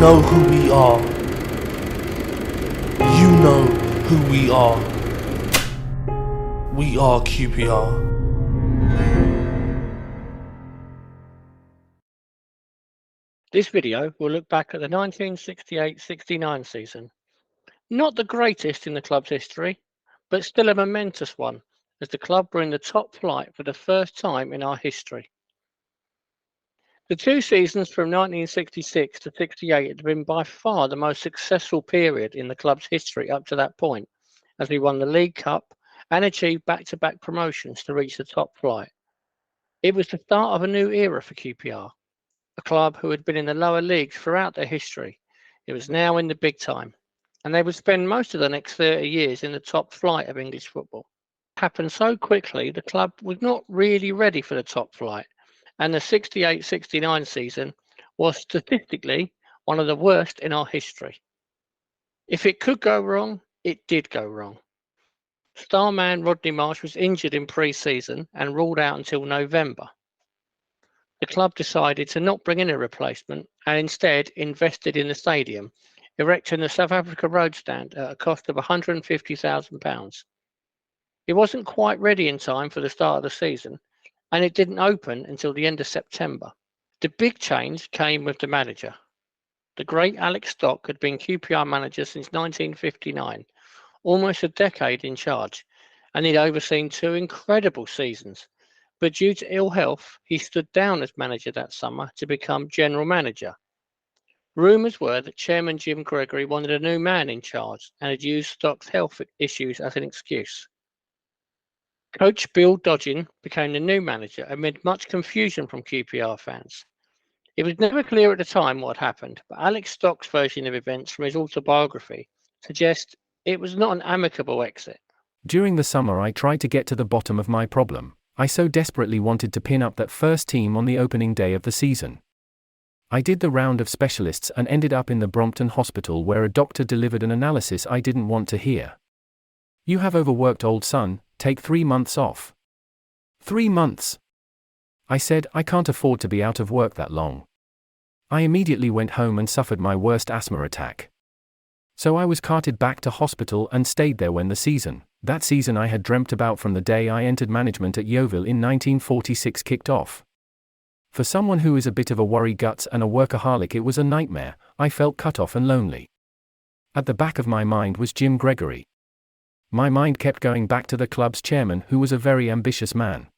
know who we are. You know who we are. We are QPR. This video will look back at the 1968-69 season. Not the greatest in the club's history, but still a momentous one, as the club were in the top flight for the first time in our history. The two seasons from 1966 to 68 had been by far the most successful period in the club's history up to that point, as we won the League Cup and achieved back-to-back promotions to reach the top flight. It was the start of a new era for QPR, a club who had been in the lower leagues throughout their history. It was now in the big time, and they would spend most of the next 30 years in the top flight of English football. It happened so quickly, the club was not really ready for the top flight, and the 68-69 season was statistically one of the worst in our history. If it could go wrong, it did go wrong. Star man Rodney Marsh was injured in pre-season and ruled out until November. The club decided to not bring in a replacement and instead invested in the stadium, erecting the South Africa Road stand at a cost of £150,000. It wasn't quite ready in time for the start of the season, and it didn't open until the end of September. The big change came with the manager. The great Alex Stock had been QPR manager since 1959, almost a decade in charge, and he'd overseen two incredible seasons. But due to ill health, he stood down as manager that summer to become general manager. Rumours were that Chairman Jim Gregory wanted a new man in charge and had used Stock's health issues as an excuse. Coach Bill Dodgin became the new manager amid much confusion from QPR fans. It was never clear at the time what happened, but Alex Stock's version of events from his autobiography suggests it was not an amicable exit. During the summer I tried to get to the bottom of my problem. I so desperately wanted to pin up that first team on the opening day of the season. I did the round of specialists and ended up in the Brompton hospital where a doctor delivered an analysis I didn't want to hear. "You have overworked, old son, take 3 months off." 3 months! I said, I can't afford to be out of work that long. I immediately went home and suffered my worst asthma attack. So I was carted back to hospital and stayed there when that season I had dreamt about from the day I entered management at Yeovil in 1946 kicked off. For someone who is a bit of a worry guts and a workaholic, it was a nightmare. I felt cut off and lonely. At the back of my mind was Jim Gregory. My mind kept going back to the club's chairman, who was a very ambitious man.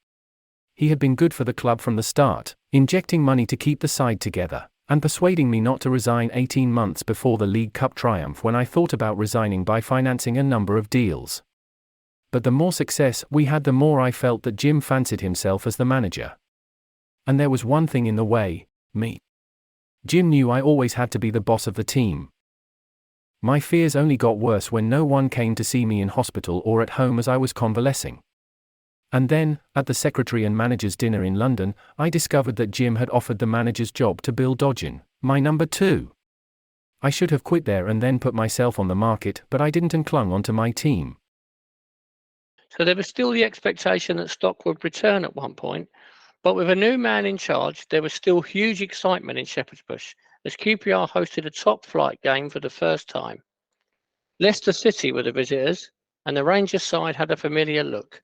He had been good for the club from the start, injecting money to keep the side together, and persuading me not to resign 18 months before the League Cup triumph when I thought about resigning by financing a number of deals. But the more success we had, the more I felt that Jim fancied himself as the manager. And there was one thing in the way: me. Jim knew I always had to be the boss of the team. My fears only got worse when no one came to see me in hospital or at home as I was convalescing. And then, at the secretary and manager's dinner in London, I discovered that Jim had offered the manager's job to Bill Dodgin, my number 2. I should have quit there and then put myself on the market, but I didn't and clung onto my team. So there was still the expectation that Stock would return at one point, but with a new man in charge, there was still huge excitement in Shepherd's Bush as QPR hosted a top flight game for the first time. Leicester City were the visitors, and the Rangers side had a familiar look.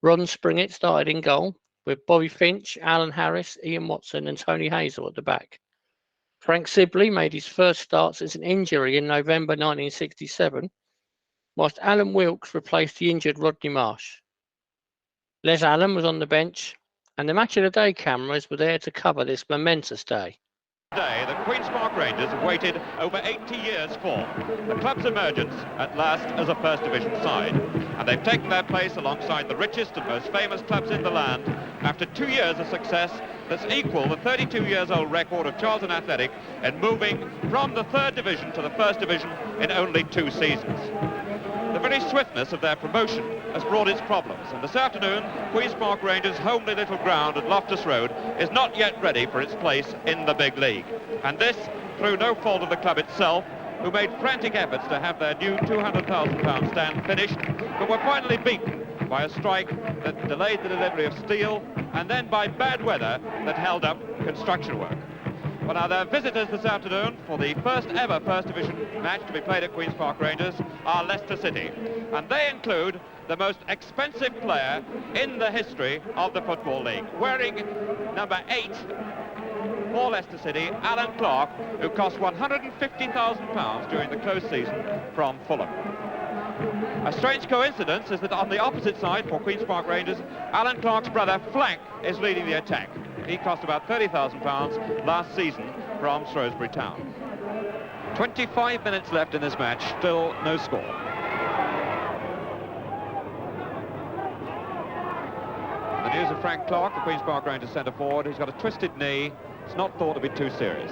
Ron Springett started in goal, with Bobby Finch, Alan Harris, Ian Watson and Tony Hazel at the back. Frank Sibley made his first start since an injury in November 1967, whilst Alan Wilkes replaced the injured Rodney Marsh. Les Allen was on the bench, and the Match of the Day cameras were there to cover this momentous day. Day the Queen's Park Rangers have waited over 80 years for the club's emergence at last as a First Division side, and they've taken their place alongside the richest and most famous clubs in the land after 2 years of success that's equal the 32 years old record of Charlton Athletic in moving from the Third Division to the First Division in only 2 seasons. The very swiftness of their promotion has brought its problems, and this afternoon Queen's Park Rangers' homely little ground at Loftus Road is not yet ready for its place in the big league, and this through no fault of the club itself, who made frantic efforts to have their new £200,000 stand finished, but were finally beaten by a strike that delayed the delivery of steel and then by bad weather that held up construction work. Well, now their visitors this afternoon for the first ever First Division match to be played at Queen's Park Rangers are Leicester City. And they include the most expensive player in the history of the Football League. Wearing number 8 for Leicester City, Alan Clark, who cost £150,000 during the close season from Fulham. A strange coincidence is that on the opposite side for Queen's Park Rangers, Alan Clark's brother Flank is leading the attack. He cost about £30,000 last season from Shrewsbury Town. 25 minutes left in this match, still no score. The news of Frank Clark, the Queen's Park Rangers centre forward, who's got a twisted knee. It's not thought to be too serious.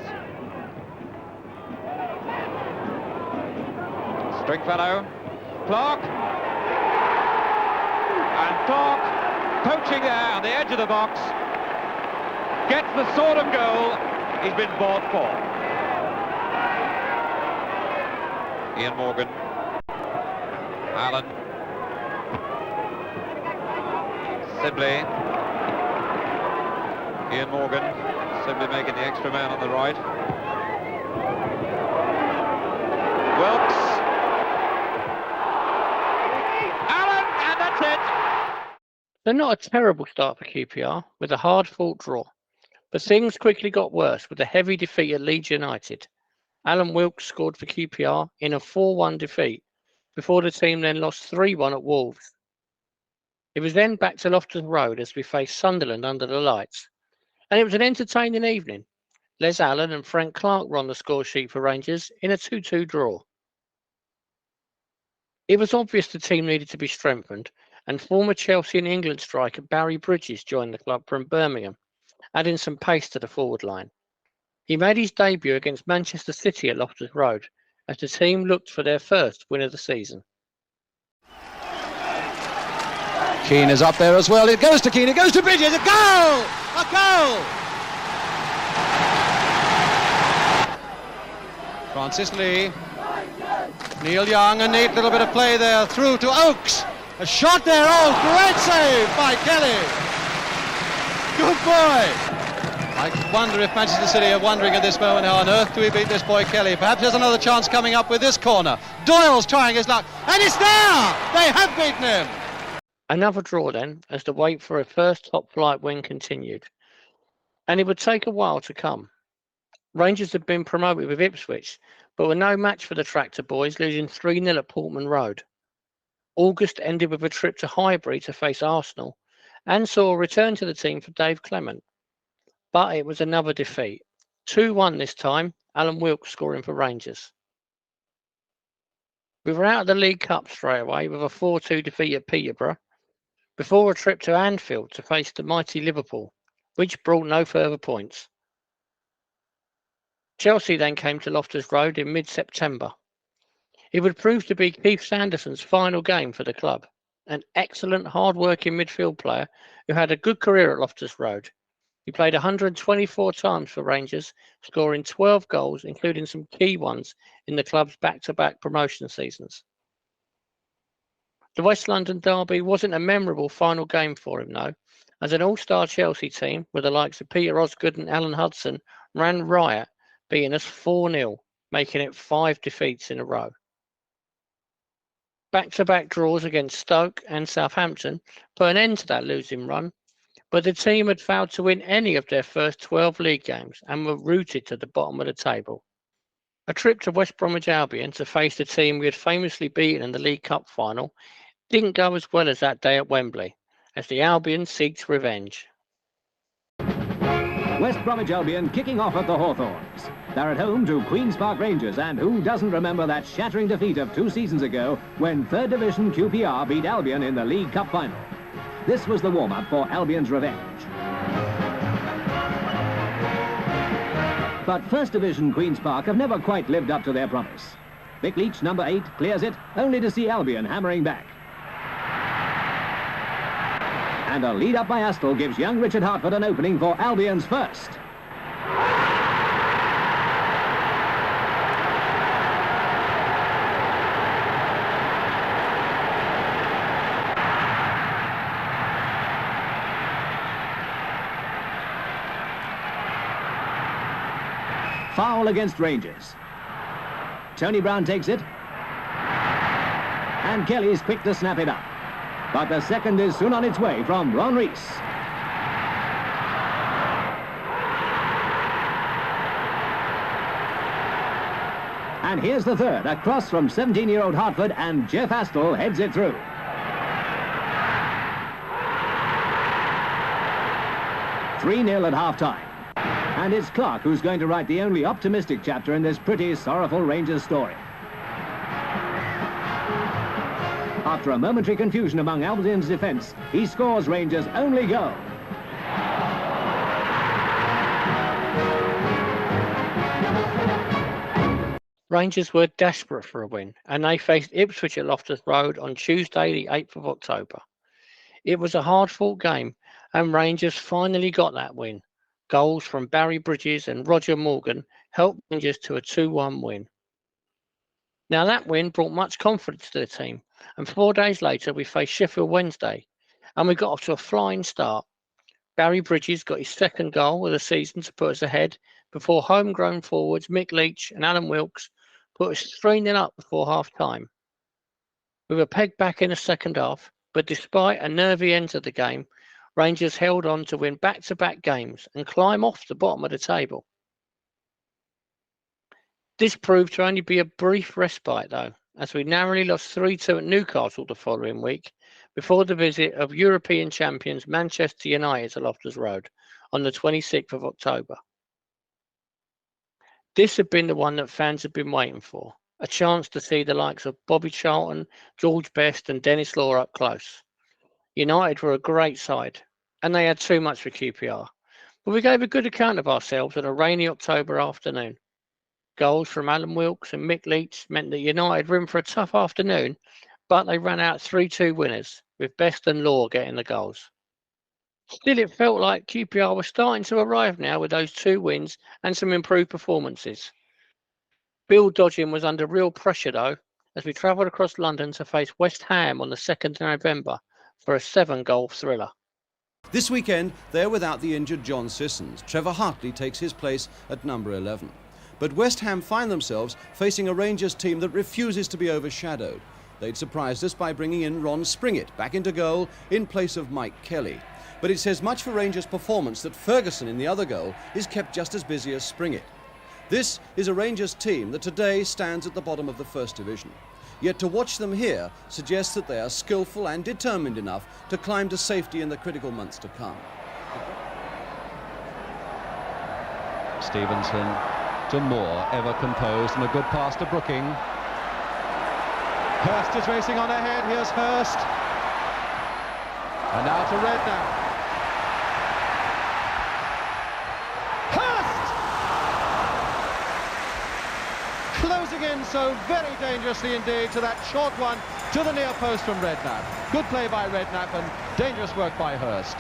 Stringfellow, Clark, and Clark poaching there on the edge of the box, gets the sort of goal he's been bought for. Ian Morgan, Allen, Sibley, Ian Morgan, Sibley making the extra man on the right. Wilkes, Allen, and that's it. They're not a terrible start for QPR, with a hard-fought draw. But things quickly got worse with a heavy defeat at Leeds United. Alan Wilkes scored for QPR in a 4-1 defeat, before the team then lost 3-1 at Wolves. It was then back to Loftus Road as we faced Sunderland under the lights. And it was an entertaining evening. Les Allen and Frank Clark were on the score sheet for Rangers in a 2-2 draw. It was obvious the team needed to be strengthened, and former Chelsea and England striker Barry Bridges joined the club from Birmingham, adding some pace to the forward line. He made his debut against Manchester City at Loftus Road as the team looked for their first win of the season. Keane is up there as well. It goes to Keane, it goes to Bridges. A goal! A goal! Francis Lee. Neil Young, a neat little bit of play there through to Oakes. A shot there. Oh, great save by Kelly. Good boy. I wonder if Manchester City are wondering at this moment, how on earth do we beat this boy Kelly? Perhaps there's another chance coming up with this corner. Doyle's trying his luck, and it's there! They have beaten him! Another draw then, as the wait for a first top-flight win continued. And it would take a while to come. Rangers had been promoted with Ipswich, but were no match for the Tractor Boys, losing 3-0 at Portman Road. August ended with a trip to Highbury to face Arsenal, and saw a return to the team for Dave Clement. But it was another defeat. 2-1 this time, Alan Wilkes scoring for Rangers. We were out of the League Cup straight away with a 4-2 defeat at Peterborough, before a trip to Anfield to face the mighty Liverpool, which brought no further points. Chelsea then came to Loftus Road in mid-September. It would prove to be Keith Sanderson's final game for the club, an excellent hard-working midfield player who had a good career at Loftus Road. He played 124 times for Rangers, scoring 12 goals, including some key ones in the club's back-to-back promotion seasons. The West London derby wasn't a memorable final game for him, though, as an all-star Chelsea team with the likes of Peter Osgood and Alan Hudson ran riot, beating us 4-0, making it 5 defeats in a row. Back-to-back draws against Stoke and Southampton put an end to that losing run, but the team had failed to win any of their first 12 league games and were rooted to the bottom of the table. A trip to West Bromwich Albion to face the team we had famously beaten in the League Cup final didn't go as well as that day at Wembley, as the Albion seeks revenge. West Bromwich Albion kicking off at the Hawthorns. They're at home to Queen's Park Rangers, and who doesn't remember that shattering defeat of 2 seasons ago when 3rd Division QPR beat Albion in the League Cup final. This was the warm-up for Albion's revenge. But 1st Division Queen's Park have never quite lived up to their promise. Vic Leach, number 8, clears it, only to see Albion hammering back. And a lead up by Astle gives young Richard Hartford an opening for Albion's first. foul against Rangers. Tony Brown takes it. And Kelly's quick to snap it up. But the second is soon on its way from Ron Rees. And here's the third, a cross from 17-year-old Hartford, and Jeff Astle heads it through. "3-0 at half-time. And it's Clark who's going to write the only optimistic chapter in this pretty sorrowful Rangers story. After a momentary confusion among Albion's defence, he scores Rangers' only goal. Rangers were desperate for a win, and they faced Ipswich at Loftus Road on Tuesday, the 8th of October. It was a hard-fought game, and Rangers finally got that win. Goals from Barry Bridges and Roger Morgan helped Rangers to a 2-1 win. Now, that win brought much confidence to the team, and 4 days later we faced Sheffield Wednesday, and we got off to a flying start. Barry Bridges got his second goal of the season to put us ahead before homegrown forwards Mick Leach and Alan Wilkes put us 3-0 up before half-time. We were pegged back in the second half, but despite a nervy end to the game, Rangers held on to win back-to-back games and climb off the bottom of the table. This proved to only be a brief respite, though, as we narrowly lost 3-2 at Newcastle the following week before the visit of European champions Manchester United to Loftus Road on the 26th of October. This had been the one that fans had been waiting for, a chance to see the likes of Bobby Charlton, George Best and Dennis Law up close. United were a great side, and they had too much for QPR, but we gave a good account of ourselves on a rainy October afternoon. Goals from Alan Wilkes and Mick Leach meant that United were in for a tough afternoon, but they ran out 3-2 winners, with Best and Law getting the goals. Still, it felt like QPR was starting to arrive now with those 2 wins and some improved performances. Bill Dodgin was under real pressure, though, as we travelled across London to face West Ham on the 2nd of November for a 7-goal thriller. This weekend, they're without the injured John Sissons. Trevor Hartley takes his place at number 11. But West Ham find themselves facing a Rangers team that refuses to be overshadowed. They'd surprised us by bringing in Ron Springett back into goal in place of Mike Kelly. But it says much for Rangers' performance that Ferguson in the other goal is kept just as busy as Springett. This is a Rangers team that today stands at the bottom of the First Division. Yet to watch them here suggests that they are skillful and determined enough to climb to safety in the critical months to come. Stevenson to Moore, ever composed, and a good pass to Brooking. Hurst is racing on ahead. Here's Hurst. And now to Redknapp. Hurst! Closing in so very dangerously indeed to that short one to the near post from Redknapp. Good play by Redknapp and dangerous work by Hurst.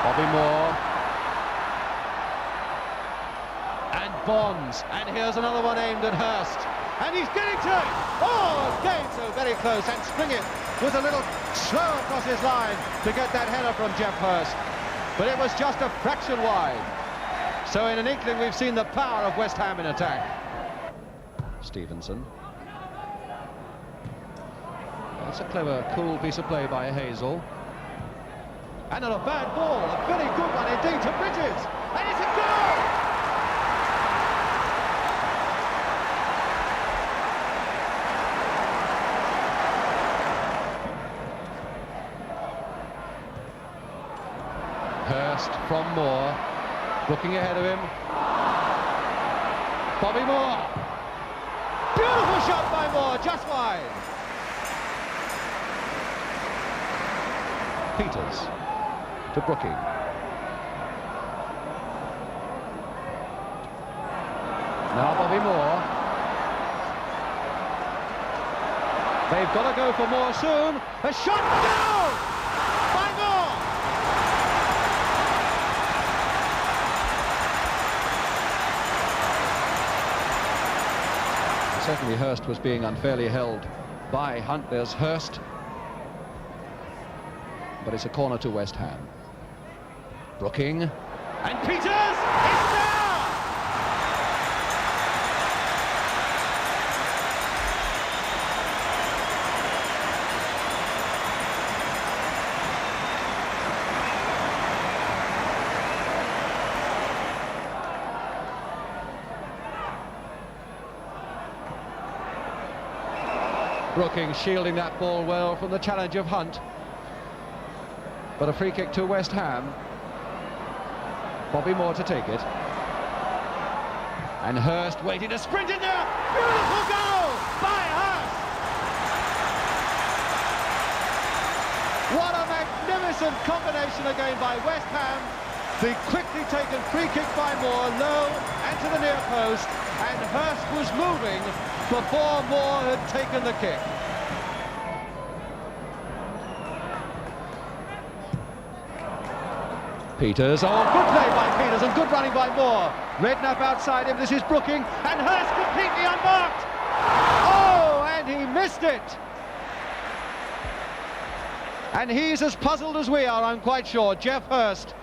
Bobby Moore. And Bonds. And here's another one aimed at Hurst. And he's getting to it! Oh, again, so very close. And Springett was a little slow across his line to get that header from Jeff Hurst. But it was just a fraction wide. So in an inkling, we've seen the power of West Ham in attack. Stevenson. That's a clever, cool piece of play by Hazel. And not a bad ball, a very good one indeed to Bridges. And it's a goal! Hurst from Moore, looking ahead of him. Bobby Moore. Beautiful shot by Moore, just wide. Peters to Brooking. Now Bobby Moore. They've got to go for Moore soon. A shot down by Moore. Certainly Hurst was being unfairly held by Hunt. There's Hurst. but it's a corner to West Ham. Brooking, and Peters is there! Brooking shielding that ball well from the challenge of Hunt. But a free kick to West Ham. Bobby Moore to take it. And Hurst waiting to sprint in there. Beautiful goal by Hurst. What a magnificent combination again by West Ham. The quickly taken free kick by Moore, low and to the near post. And Hurst was moving before Moore had taken the kick. Peters, oh, good play by Peters and good running by Moore. Redknapp outside him, this is Brooking, and Hurst completely unmarked. Oh, and he missed it. And he's as puzzled as we are, I'm quite sure, Geoff Hurst.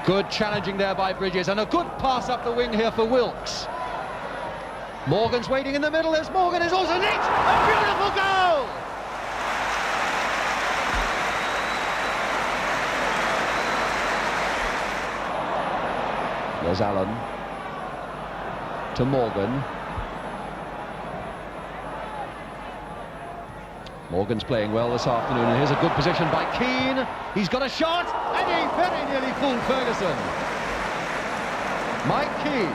Good challenging there by Bridges, and a good pass up the wing here for Wilkes. Morgan's waiting in the middle, there's Morgan, is also neat, a beautiful goal! There's Allen to Morgan. Morgan's playing well this afternoon, and here's a good position by Keane. He's got a shot, and he very nearly fooled Ferguson. Mike Keane.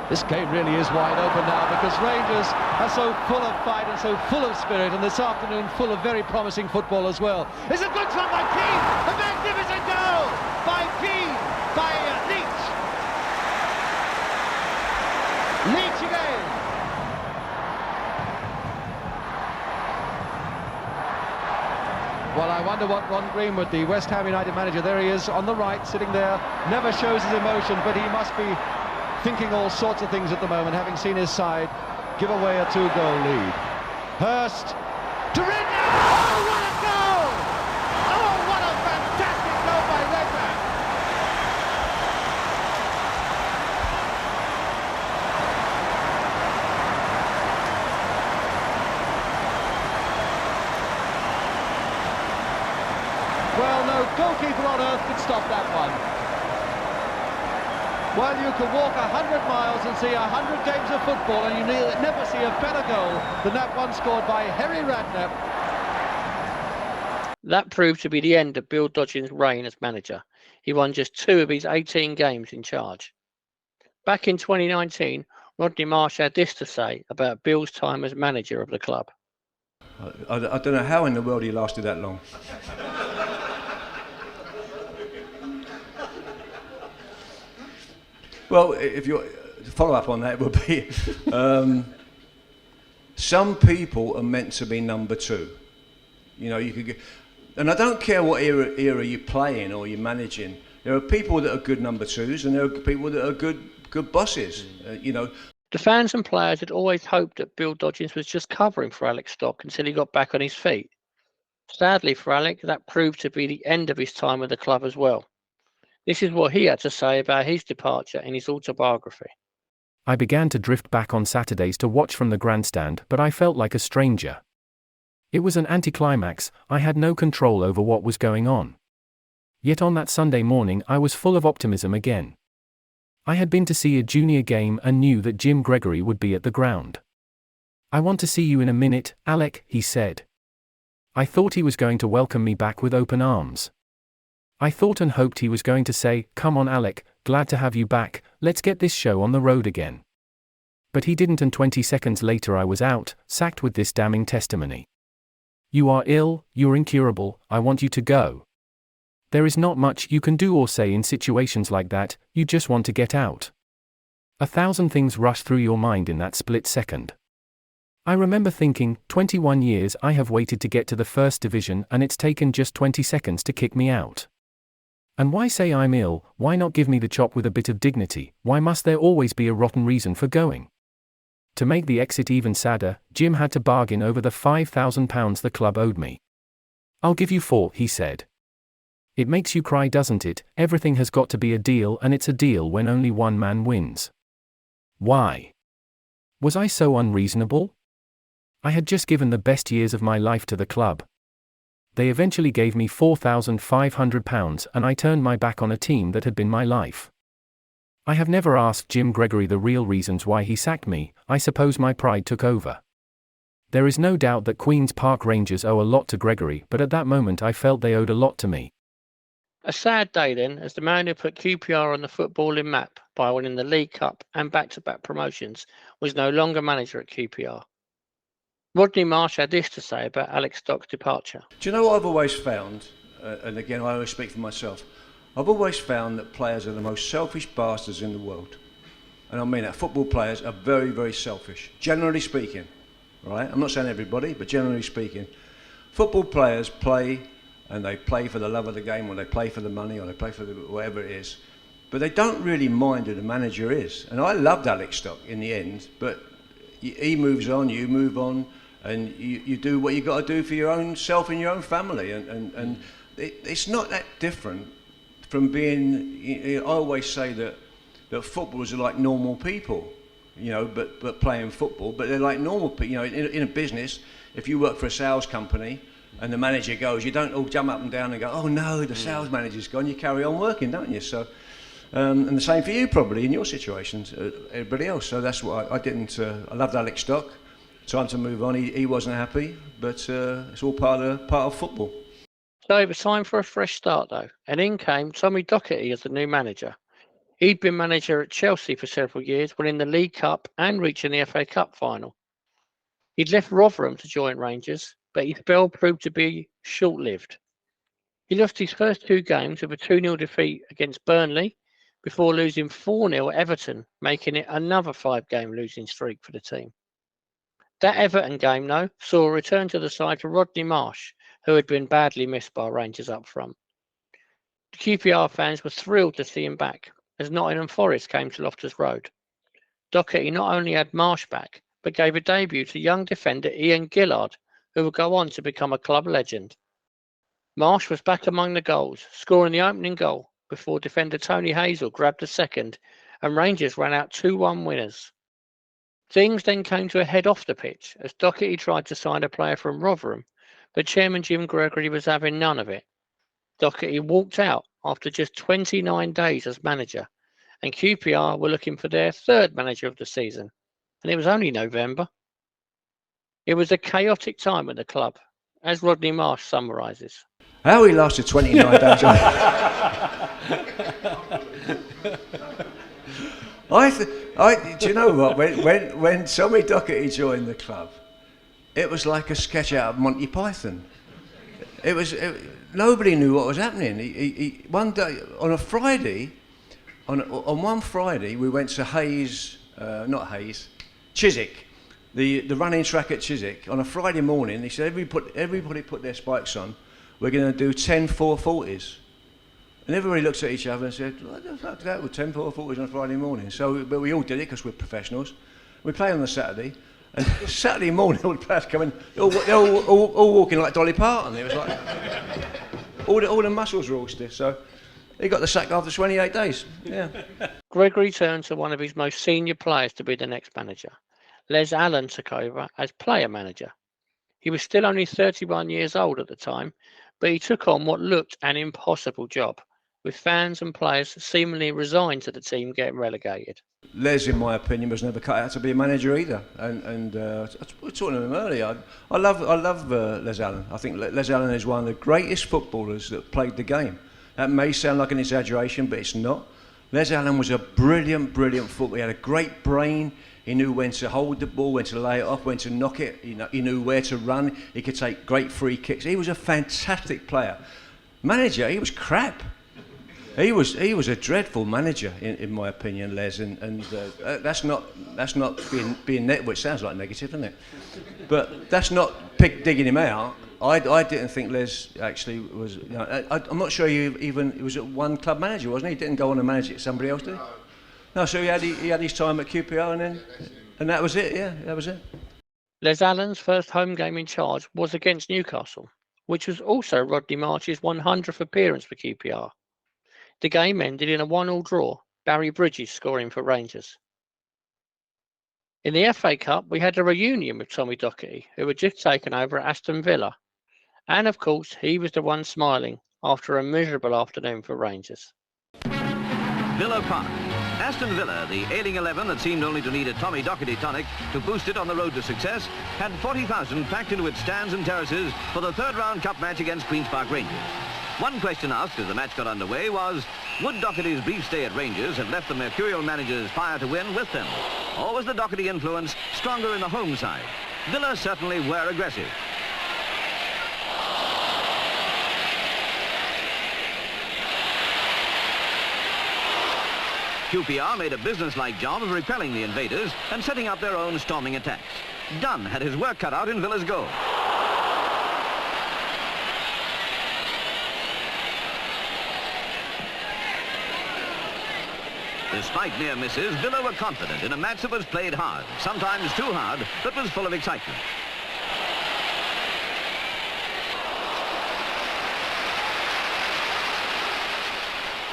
This game really is wide open now because Rangers are so full of fight and so full of spirit, and this afternoon full of very promising football as well. It's a good shot by Keane, a magnificent goal by Keane, by Leach. Leach again. Well, I wonder what Ron Greenwood, the West Ham United manager, there he is on the right, sitting there, never shows his emotion, but he must be thinking all sorts of things at the moment, having seen his side give away a 2-goal lead. Hurst to Redknapp! Oh, what a goal! Oh, what a fantastic goal by Redknapp! Well, no goalkeeper on earth could stop that one. Well, you could walk 100 miles and see 100 games of football, and you never see a better goal than that one scored by Harry Redknapp. That proved to be the end of Bill Dodgins' reign as manager. He won just 2 of his 18 games in charge. Back in 2019, Rodney Marsh had this to say about Bill's time as manager of the club. I don't know how in the world he lasted that long. Well, if you follow up on that, would be some people are meant to be number 2. You know, you could get, and I don't care what era you're playing or you're managing. There are people that are good number 2s, and there are people that are good bosses. You know, the fans and players had always hoped that Bill Dodgins was just covering for Alex Stock until he got back on his feet. Sadly for Alex, that proved to be the end of his time with the club as well. This is what he had to say about his departure in his autobiography. I began to drift back on Saturdays to watch from the grandstand, but I felt like a stranger. It was an anticlimax. I had no control over what was going on. Yet on that Sunday morning I was full of optimism again. I had been to see a junior game and knew that Jim Gregory would be at the ground. "I want to see you in a minute, Alec," he said. I thought he was going to welcome me back with open arms. I thought and hoped he was going to say, "Come on, Alec, glad to have you back, let's get this show on the road again." But he didn't, and 20 seconds later I was out, sacked with this damning testimony. "You are ill, you're incurable, I want you to go." There is not much you can do or say in situations like that, you just want to get out. 1,000 things rush through your mind in that split second. I remember thinking, 21 years I have waited to get to the first division and it's taken just 20 seconds to kick me out. And why say I'm ill? Why not give me the chop with a bit of dignity? Why must there always be a rotten reason for going? To make the exit even sadder, Jim had to bargain over the £5,000 the club owed me. "I'll give you 4, he said. It makes you cry, doesn't it? Everything has got to be a deal, and it's a deal when only one man wins. Why? Was I so unreasonable? I had just given the best years of my life to the club. They eventually gave me £4,500 and I turned my back on a team that had been my life. I have never asked Jim Gregory the real reasons why he sacked me. I suppose my pride took over. There is no doubt that Queen's Park Rangers owe a lot to Gregory, but at that moment I felt they owed a lot to me." A sad day then, as the man who put QPR on the footballing map by winning the League Cup and back-to-back promotions was no longer manager at QPR. Rodney Marsh had this to say about Alex Stock's departure. Do you know what I've always found, and again I always speak for myself, I've always found that players are the most selfish bastards in the world. And I mean that, football players are very, very selfish, generally speaking, right? I'm not saying everybody, but generally speaking. Football players play, and they play for the love of the game, or they play for the money, or they play for whatever it is. But they don't really mind who the manager is. And I loved Alex Stock in the end, but he moves on, you move on, and you do what you got to do for your own self and your own family. And it's not that different from being, I always say that footballers are like normal people, you know, but playing football, but they're like normal people, you know, in a business. If you work for a sales company and the manager goes, you don't all jump up and down and go, "Oh no, the sales manager's gone." You carry on working, don't you? So, and the same for you probably in your situations, everybody else. So that's what I didn't. I loved Alex Stock. Time to move on. He wasn't happy, but it's all part of football. So it was time for a fresh start though, and in came Tommy Docherty as the new manager. He'd been manager at Chelsea for several years, winning the League Cup and reaching the FA Cup final. He'd left Rotherham to join Rangers, but his spell proved to be short-lived. He lost his first 2 games with a 2-0 defeat against Burnley before losing 4-0 at Everton, making it another 5-game losing streak for the team. That Everton game, though, saw a return to the side for Rodney Marsh, who had been badly missed by Rangers up front. The QPR fans were thrilled to see him back, as Nottingham Forest came to Loftus Road. Docherty not only had Marsh back, but gave a debut to young defender Ian Gillard, who would go on to become a club legend. Marsh was back among the goals, scoring the opening goal before defender Tony Hazel grabbed the second, and Rangers ran out 2-1 winners. Things then came to a head off the pitch as Docherty tried to sign a player from Rotherham, but Chairman Jim Gregory was having none of it. Docherty walked out after just 29 days as manager, and QPR were looking for their 3rd manager of the season, and it was only November. It was a chaotic time at the club, as Rodney Marsh summarises. How he lasted 29 days. Do you know what? When Tommy Docherty joined the club, it was like a sketch out of Monty Python. Nobody knew what was happening. He one day on a Friday, on one Friday, we went to Chiswick, the running track at Chiswick. On a Friday morning, he said everybody put their spikes on. We're going to do 10 440s. And everybody looked at each other and said, "What the fuck's that with 10 440s on a Friday morning?" So, but we all did it because we're professionals. We play on the Saturday, and Saturday morning all the players come in, they're all walking like Dolly Parton. It was like all the muscles were all stiff. So he got the sack after 28 days. Yeah. Gregory turned to one of his most senior players to be the next manager. Les Allen took over as player manager. He was still only 31 years old at the time, but he took on what looked an impossible job, with fans and players seemingly resigned to the team getting relegated. Les, in my opinion, was never cut out to be a manager either. And we were talking to him earlier. I love Les Allen. I think Les Allen is one of the greatest footballers that played the game. That may sound like an exaggeration, but it's not. Les Allen was a brilliant footballer. He had a great brain. He knew when to hold the ball, when to lay it off, when to knock it. He knew where to run. He could take great free kicks. He was a fantastic player. Manager, he was crap. He was a dreadful manager, in my opinion, Les. And that's not being well, it sounds like negative, doesn't it? But that's not digging him out. I didn't think Les actually was. I'm not sure he was one club manager, wasn't he? He didn't go on and manage it. Somebody else did. No, so he had his time at QPR and then. And that was it, yeah, that was it. Les Allen's first home game in charge was against Newcastle, which was also Rodney Marsh's 100th appearance for QPR. The game ended in a 1-1 draw, Barry Bridges scoring for Rangers. In the FA Cup, we had a reunion with Tommy Docherty, who had just taken over at Aston Villa. And of course, he was the one smiling after a miserable afternoon for Rangers. Villa Park. Aston Villa, the ailing 11 that seemed only to need a Tommy Docherty tonic to boost it on the road to success, had 40,000 packed into its stands and terraces for the third-round cup match against Queen's Park Rangers. One question asked as the match got underway was, would Docherty's brief stay at Rangers have left the mercurial manager's fire to win with them? Or was the Docherty influence stronger in the home side? Villa certainly were aggressive. QPR made a business-like job of repelling the invaders and setting up their own storming attacks. Dunn had his work cut out in Villa's goal. Despite near misses, Villa were confident in a match that was played hard, sometimes too hard, but was full of excitement.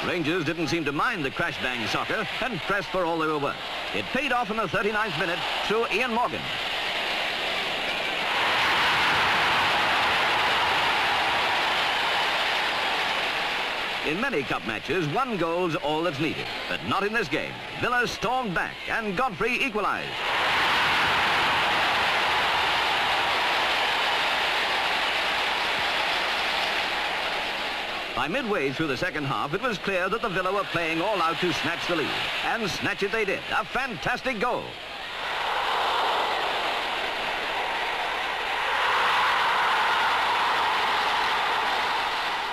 Rangers didn't seem to mind the crash-bang soccer and pressed for all they were worth. It paid off in the 39th minute through Ian Morgan. In many cup matches, one goal's all that's needed, but not in this game. Villa stormed back and Godfrey equalized. By midway through the second half, it was clear that the Villa were playing all out to snatch the lead. And snatch it they did. A fantastic goal.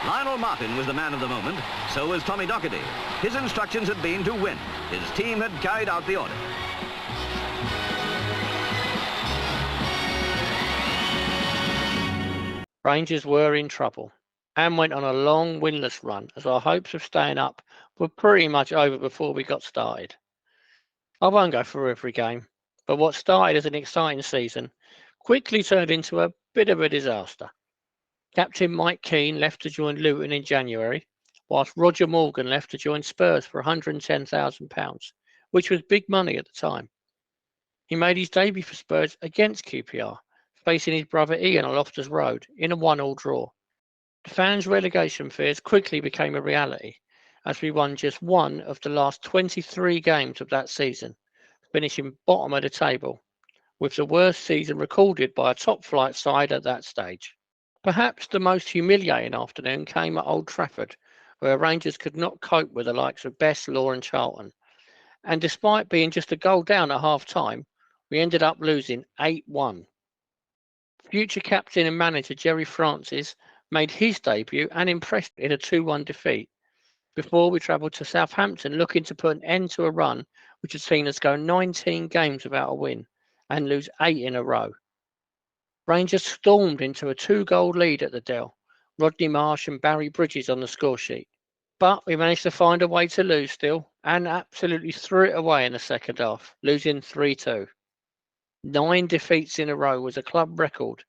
Lionel Martin was the man of the moment. So was Tommy Docherty. His instructions had been to win. His team had carried out the order. Rangers were in trouble and went on a long winless run as our hopes of staying up were pretty much over before we got started. I won't go through every game, but what started as an exciting season quickly turned into a bit of a disaster. Captain Mike Keane left to join Luton in January, whilst Roger Morgan left to join Spurs for £110,000, which was big money at the time. He made his debut for Spurs against QPR, facing his brother Ian on Loftus Road in a 1-1 draw. The fans' relegation fears quickly became a reality as we won just one of the last 23 games of that season, finishing bottom of the table, with the worst season recorded by a top-flight side at that stage. Perhaps the most humiliating afternoon came at Old Trafford, where Rangers could not cope with the likes of Best, Law and Charlton. And despite being just a goal down at half-time, we ended up losing 8-1. Future captain and manager Gerry Francis made his debut and impressed in a 2-1 defeat, before we travelled to Southampton looking to put an end to a run which had seen us go 19 games without a win and lose 8 in a row. Rangers stormed into a 2-goal lead at the Dell, Rodney Marsh and Barry Bridges on the score sheet. But we managed to find a way to lose still and absolutely threw it away in the second half, losing 3-2. 9 defeats in a row was a club record,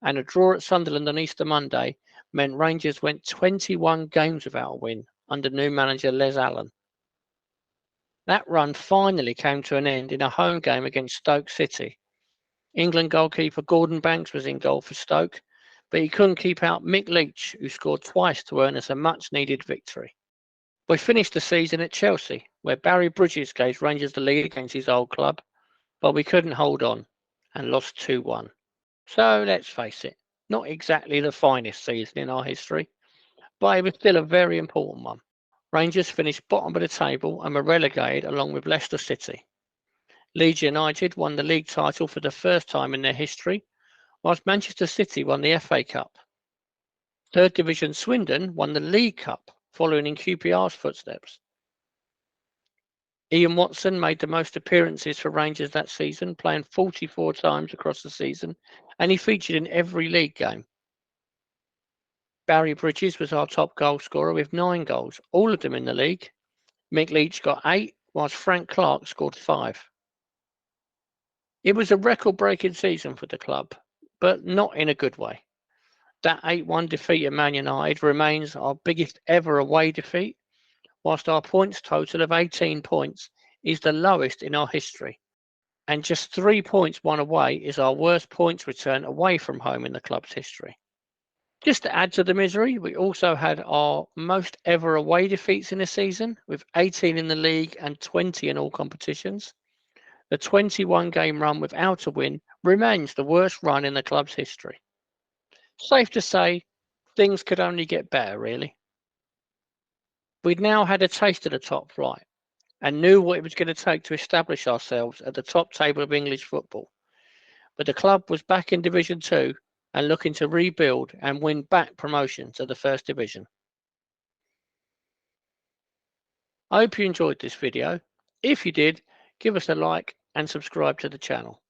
and a draw at Sunderland on Easter Monday meant Rangers went 21 games without a win under new manager Les Allen. That run finally came to an end in a home game against Stoke City. England goalkeeper Gordon Banks was in goal for Stoke, but he couldn't keep out Mick Leach, who scored twice to earn us a much-needed victory. We finished the season at Chelsea, where Barry Bridges gave Rangers the lead against his old club, but we couldn't hold on and lost 2-1. So let's face it, not exactly the finest season in our history, but it was still a very important one. Rangers finished bottom of the table and were relegated along with Leicester City. Leeds United won the league title for the first time in their history, whilst Manchester City won the FA Cup. Third Division Swindon won the League Cup, following in QPR's footsteps. Ian Watson made the most appearances for Rangers that season, playing 44 times across the season, and he featured in every league game. Barry Bridges was our top goal scorer with 9 goals, all of them in the league. Mick Leach got 8, whilst Frank Clark scored 5. It was a record-breaking season for the club, but not in a good way. That 8-1 defeat at Man United remains our biggest ever away defeat, whilst our points total of 18 points is the lowest in our history. And just 3 points won away is our worst points return away from home in the club's history. Just to add to the misery, we also had our most ever away defeats in a season, with 18 in the league and 20 in all competitions. The 21-game run without a win remains the worst run in the club's history. Safe to say, things could only get better, really. We'd now had a taste of the top flight and knew what it was going to take to establish ourselves at the top table of English football. But the club was back in Division 2 and looking to rebuild and win back promotion to the First Division. I hope you enjoyed this video. If you did, give us a like and subscribe to the channel.